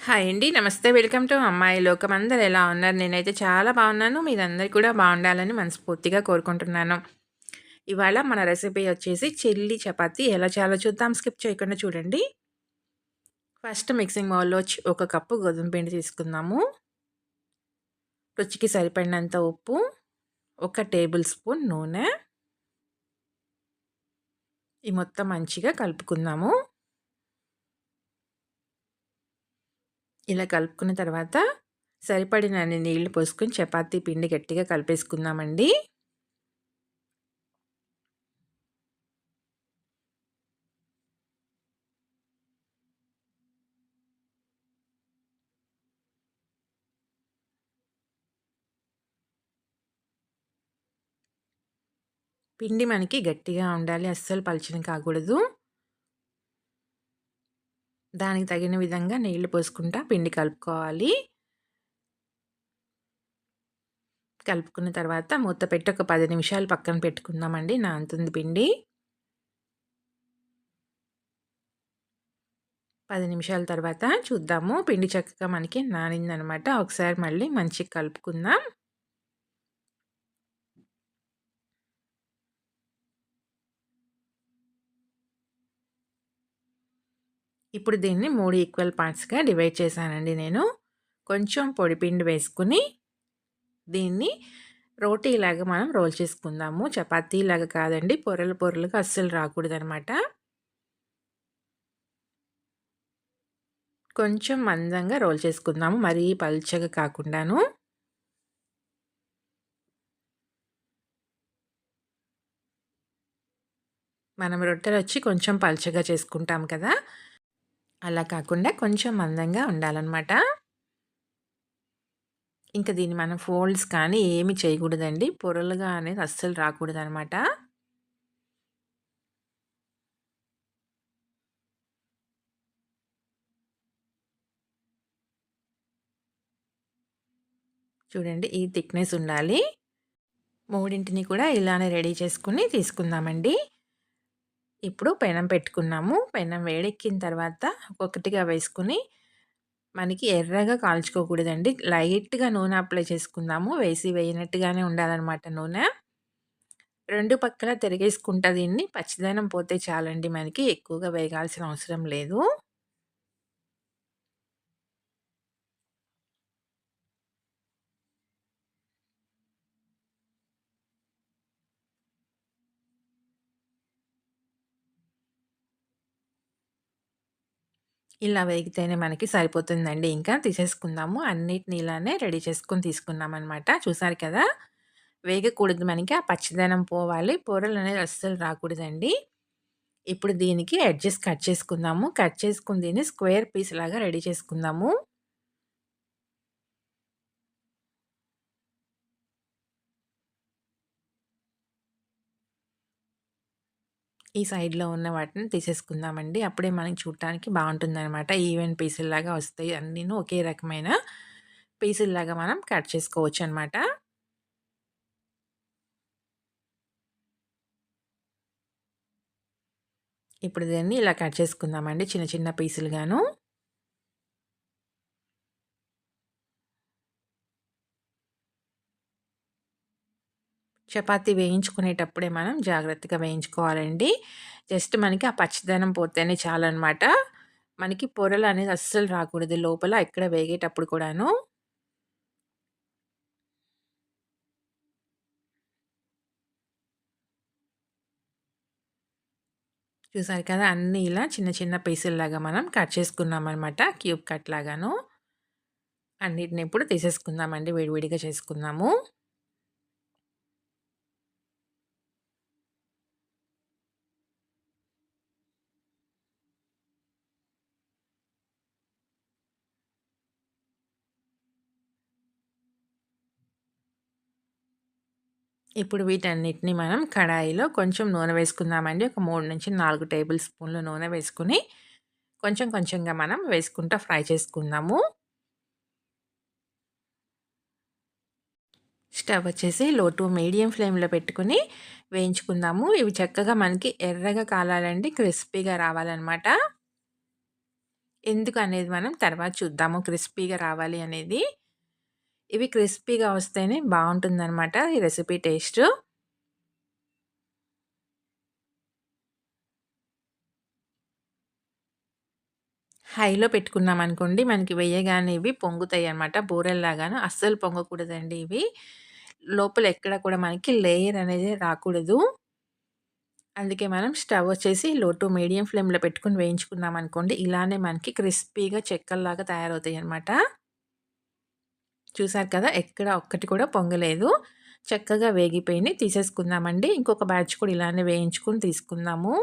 Hi అండి. నమస్తే. Welcome to అమ్మాయి లోకం. అందరూ ఎలా ఉన్నారు? నేనైతే చాలా బాగున్నాను. మీరందరూ కూడా బాగుండాలని మనస్ఫూర్తిగా కోరుకుంటున్నాను. ఇవాళ మన రెసిపీ వచ్చేసి చిల్లీ చపాతీ ఎలా చేయాలో చూద్దాం. స్కిప్ చేయకుండా చూడండి. ఫస్ట్ మిక్సింగ్ బౌల్‌లో ఒక కప్పు గోధుమ పిండి తీసుకుందాము. రుచికి సరిపడినంత ఉప్పు, ఒక టేబుల్ స్పూన్ నూనె. ఈ మొత్తం మంచిగా కలుపుకుందాము. ఇలా కలుపుకున్న తర్వాత సరిపడినన్ని నీళ్లు పోసుకొని చపాతీ పిండి గట్టిగా కలిపేసుకుందామండి. పిండి మనకి గట్టిగా ఉండాలి. అస్సలు పలచన కాకూడదు. దానికి తగిన విధంగా నీళ్లు పోసుకుంటా పిండి కలుపుకోవాలి. కలుపుకున్న తర్వాత మూత పెట్టి ఒక 10 నిమిషాలు పక్కన పెట్టుకుందామండి. నానుతుంది పిండి. 10 నిమిషాల తర్వాత చూద్దాము. పిండి చక్కగా మనకి నానిందనమాట. ఒకసారి మళ్ళీ మంచిగా కలుపుకుందాం. ఇప్పుడు దీన్ని 3 ఈక్వల్ పార్ట్స్‌గా డివైడ్ చేశానండి నేను. కొంచెం పొడి పిండి వేసుకొని దీన్ని రోటీలాగా మనం రోల్ చేసుకుందాము. చపాతీలాగా కాదండి. పొరలు పొరలుగా అస్సలు రాకూడదనమాట. కొంచెం మందంగా రోల్ చేసుకుందాము. మరీ పల్చగా కాకుండాను. మనం రొట్టెలొచ్చి కొంచెం పల్చగా చేసుకుంటాం కదా! అలా కాకుండా కొంచెం మందంగా ఉండాలనమాట. ఇంక దీన్ని మనం ఫోల్డ్స్ కానీ ఏమి చేయకూడదండి. పొరలుగా అనేది అస్సలు రాకూడదనమాట. చూడండి ఈ థిక్‌నెస్ ఉండాలి. మూడింటిని కూడా ఇలానే రెడీ చేసుకొని తీసుకుందామండి. ఇప్పుడు పెనం పెట్టుకున్నాము. పెనం వేడెక్కిన తర్వాత ఒక్కొక్కటిగా వేసుకొని మనకి ఎర్రగా కాల్చుకోకూడదండి. లైట్‌గా నూనె అప్లై చేసుకుందాము. వేయనట్టుగానే ఉండాలనమాట నూనె. 2 పక్కల తిరిగేసుకుంటా దీన్ని. పచ్చిదనం పోతే చాలండి మనకి. ఎక్కువగా వేగాల్సిన అవసరం లేదు. ఇలా వేగితేనే మనకి సరిపోతుందండి. ఇంకా తీసేసుకుందాము. అన్నిటిని ఇలానే రెడీ చేసుకొని తీసుకున్నామనమాట. చూసారు కదా! వేగకూడదు మనకి. ఆ పచ్చిదనం పోవాలి. పొరలనేది అస్సలు రాకూడదండి. ఇప్పుడు దీనికి ఎడ్జెస్ కట్ చేసుకుందాము. కట్ చేసుకొని దీన్ని స్క్వేర్ పీస్ లాగా రెడీ చేసుకుందాము. ఈ సైడ్‌లో ఉన్న వాటిని తీసేసుకుందామండి. అప్పుడే మనకి చూడటానికి బావుంటుందనమాట. ఈవెన్ పీసుల్లాగా వస్తాయి. అన్నీను ఒకే రకమైన పీసుల్లాగా మనం కట్ చేసుకోవచ్చనమాట. ఇప్పుడు దీన్ని ఇలా కట్ చేసుకుందామండి చిన్న చిన్న పీసులుగాను. చపాతీ వేయించుకునేటప్పుడే మనం జాగ్రత్తగా వేయించుకోవాలండి. జస్ట్ మనకి ఆ పచ్చిదనం పోతేనే చాలనమాట. మనకి పొరలనేది అస్సలు రాకూడదు లోపల ఎక్కడ వేగేటప్పుడు కూడాను. చూసారు కదా! అన్నీ ఇలా చిన్న చిన్న పీసుల్లాగా మనం కట్ చేసుకున్నామనమాట. క్యూబ్ కట్ లాగాను. అన్నిటిని ఇప్పుడు తీసేసుకుందామండి. విడివిడిగా చేసుకుందాము. ఇప్పుడు వీటన్నిటిని మనం కడాయిలో కొంచెం నూనె వేసుకుందామండి. ఒక 3-4 టేబుల్ స్పూన్లు నూనె వేసుకొని కొంచెం కొంచెంగా మనం వేసుకుంటా ఫ్రై చేసుకుందాము. స్టవ్ వచ్చేసి లో టు మీడియం ఫ్లేమ్‌లో పెట్టుకొని వేయించుకుందాము. ఇవి చక్కగా మనకి ఎర్రగా కాలాలండి. క్రిస్పీగా రావాలనమాట. ఎందుకనేది మనం తర్వాత చూద్దాము క్రిస్పీగా రావాలి అనేది. ఇవి క్రిస్పీగా వస్తేనే బావుంటుందనమాట ఈ రెసిపీ టేస్టు. హైలో పెట్టుకున్నామనుకోండి మనకి వేయగానే ఇవి పొంగుతాయన్నమాట. బూరెల్లాగాను అస్సలు పొంగకూడదండి ఇవి. లోపల ఎక్కడ కూడా మనకి లేయర్ అనేది రాకూడదు. అందుకే మనం స్టవ్ వచ్చేసి లో టు మీడియం ఫ్లేమ్‌లో పెట్టుకొని వేయించుకున్నామనుకోండి, ఇలానే మనకి క్రిస్పీగా చెక్కల్లాగా తయారవుతాయన్నమాట. చూసారు కదా! ఎక్కడ ఒక్కటి కూడా పొంగలేదు. చక్కగా వేగిపోయినియి తీసేసుకుందామండి. ఇంకొక బ్యాచ్ కూడా ఇలానే వేయించుకొని తీసుకుందాము.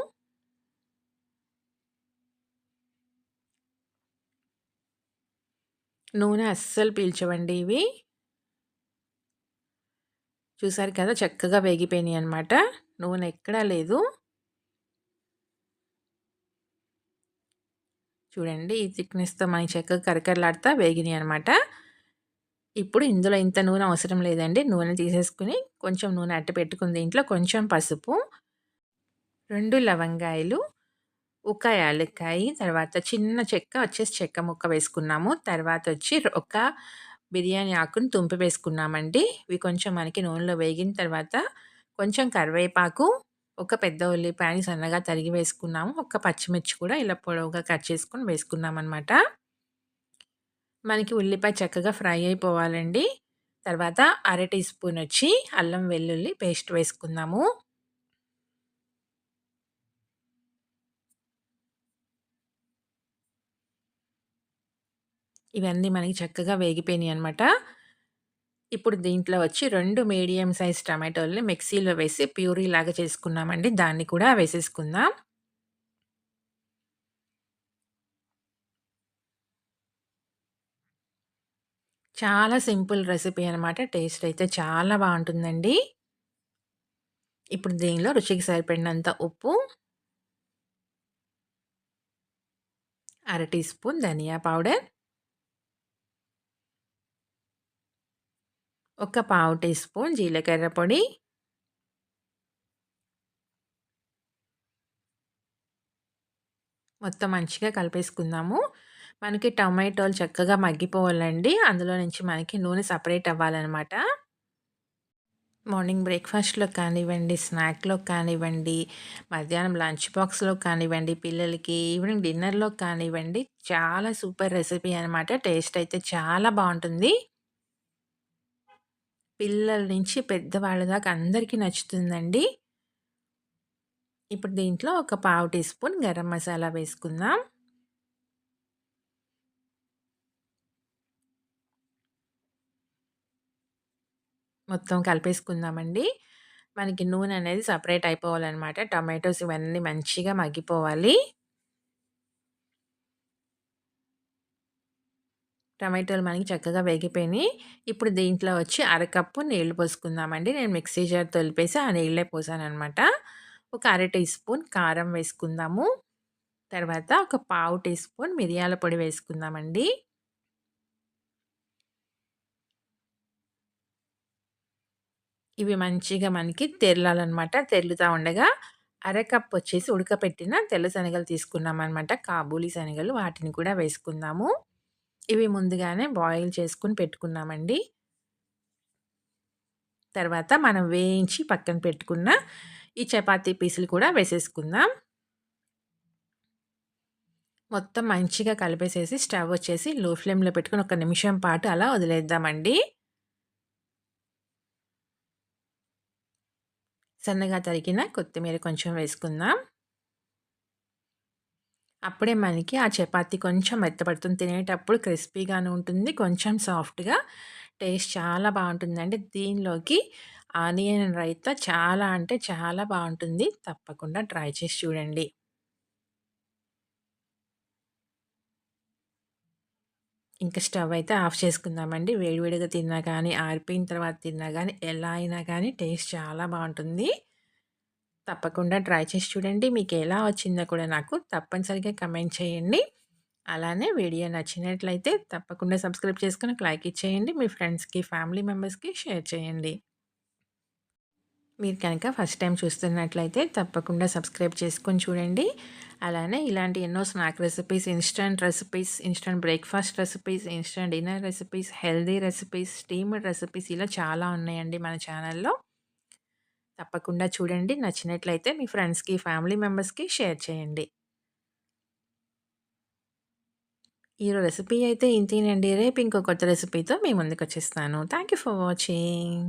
నూనె అస్సలు పీల్చవండి ఇవి. చూసారు కదా! చక్కగా వేగిపోయినియనమాట. నూనె ఎక్కడా లేదు. చూడండి ఈ థిక్‌నెస్‌తో మనకి చక్కగా కరకరలాడుతా వేగినియనమాట. ఇప్పుడు ఇందులో ఇంత నూనె అవసరం లేదండి. నూనె తీసేసుకొని కొంచెం నూనె అట్టు పెట్టుకుని దీంట్లో కొంచెం పసుపు, 2 లవంగాయలు, ఒక యాలక్కాయి, తర్వాత చిన్న చెక్క వచ్చేసి చెక్క ముక్క వేసుకున్నాము. తర్వాతొచ్చి ఒక బిర్యానీ ఆకుని తుంపి వేసుకున్నామండి. ఇవి కొంచెం మనకి నూనెలో వేగిన తర్వాత కొంచెం కరివేపాకు, ఒక పెద్ద ఉల్లిపాయని సన్నగా తరిగి వేసుకున్నాము. ఒక పచ్చిమిర్చి కూడా ఇలా పొడవుగా కట్ చేసుకొని వేసుకున్నామనమాట. మనకి ఉల్లిపాయ చక్కగా ఫ్రై అయిపోవాలండి. తర్వాత అర టీ స్పూనొచ్చి అల్లం వెల్లుల్లి పేస్ట్ వేసుకుందాము. ఇవన్నీ మనకి చక్కగా వేగిపోయినియనమాట. ఇప్పుడు దీంట్లో వచ్చి 2 మీడియం సైజ్ టమాటోల్ని మిక్సీలో వేసి ప్యూరీలాగా చేసుకున్నామండి. దాన్ని కూడా వేసేసుకుందాం. చాలా సింపుల్ రెసిపీ అనమాట. టేస్ట్ అయితే చాలా బావుంటుందండి. ఇప్పుడు దీనిలో రుచికి సరిపడినంత ఉప్పు, అర టీ స్పూన్ ధనియా పౌడర్, ఒక పావు టీ స్పూన్ జీలకర్ర పొడి, మొత్తం మంచిగా కలిపేసుకుందాము. మనకి టమాటోలు చక్కగా మగ్గిపోవాలండి. అందులో నుంచి మనకి నూనె సెపరేట్ అవ్వాలనమాట. మార్నింగ్ బ్రేక్‌ఫాస్ట్‌లో కానివ్వండి, స్నాక్‌లో కానివ్వండి, మధ్యాహ్నం లంచ్ బాక్స్‌లో కానివ్వండి, పిల్లలకి ఈవినింగ్ డిన్నర్‌లో కానివ్వండి, చాలా సూపర్ రెసిపీ అనమాట. టేస్ట్ అయితే చాలా బావుంటుంది. పిల్లల నుంచి పెద్దవాళ్ళ దాకా అందరికీ నచ్చుతుందండి. ఇప్పుడు దీంట్లో ఒక పావు టీ స్పూన్ గరం మసాలా వేసుకుందాం. మొత్తం కలిపేసుకుందామండి. మనకి నూనె అనేది సెపరేట్ అయిపోవాలనమాట. టమాటోస్ ఇవన్నీ మంచిగా మగ్గిపోవాలి. టమాటోలు మనకి చక్కగా వేగిపోయినియి. ఇప్పుడు దీంట్లో వచ్చి అరకప్పు నీళ్లు పోసుకుందామండి. నేను మిక్సీ జార్ తొలిపేసి ఆ నీళ్ళే పోసాననమాట. ఒక అర టీ స్పూన్ కారం వేసుకుందాము. తర్వాత ఒక పావు టీ స్పూన్ మిరియాల పొడి వేసుకుందామండి. ఇవి మంచిగా మనకి తెరలాలనమాట. తెర్లుతా ఉండగా అరకప్ వచ్చేసి ఉడకపెట్టిన తెల్ల శనగలు తీసుకున్నామనమాట. కాబూలి శనగలు వాటిని కూడా వేసుకుందాము. ఇవి ముందుగానే బాయిల్ చేసుకొని పెట్టుకున్నామండి. తర్వాత మనం వేయించి పక్కన పెట్టుకున్న ఈ చపాతీ పీసులు కూడా వేసేసుకుందాం. మొత్తం మంచిగా కలిపేసేసి స్టవ్ వచ్చేసి లో ఫ్లేమ్‌లో పెట్టుకొని ఒక నిమిషం పాటు అలా వదిలేద్దామండి. సన్నగా తరిగిన కొత్తిమీర కొంచెం వేసుకుందాం. అప్పుడే మనకి ఆ చపాతీ కొంచెం మెత్తపడుతుంది. తినేటప్పుడు క్రిస్పీగాను ఉంటుంది. కొంచెం సాఫ్ట్‌గా టేస్ట్ చాలా బావుంటుందండి. దీనిలోకి ఆనియన్ రైతా చాలా అంటే చాలా బావుంటుంది. తప్పకుండా ట్రై చేసి చూడండి. ఇంక స్టవ్ అయితే ఆఫ్ చేసుకుందామండి. వేడివేడిగా తిన్నా గానీ, ఆరిపోయిన తర్వాత తిన్నా గానీ, ఎలా అయినా గానీ టేస్ట్ చాలా బావుంటుంది. తప్పకుండా ట్రై చేసి చూడండి. మీకెలా వచ్చిందో కూడా నాకు తప్పనిసరిగా కమెంట్ చేయండి. అలానే వీడియో నచ్చినట్లయితే తప్పకుండా సబ్స్క్రైబ్ చేసుకొని ఒక లైక్ ఇచ్చేయండి. మీ ఫ్రెండ్స్‌కి, ఫ్యామిలీ మెంబర్స్‌కి షేర్ చేయండి. మీరు కనుక ఫస్ట్ టైం చూస్తున్నట్లయితే తప్పకుండా సబ్స్క్రైబ్ చేసుకొని చూడండి. అలానే ఇలాంటి ఎన్నో snack recipes, instant breakfast recipes, instant dinner recipes, healthy recipes, steamed recipes ఇలా చాలా ఉన్నాయండి మన ఛానల్‌లో. తప్పకుండా చూడండి. నచ్చినట్లయితే మీ ఫ్రెండ్స్‌కి, ఫ్యామిలీ మెంబర్స్‌కి షేర్ చేయండి. ఈ రెసిపీ అయితే ఇంతేనండి. రేపు ఇంకో కొత్త రెసిపీతో మీ ముందుకొచ్చేస్తాను. Thank you for watching.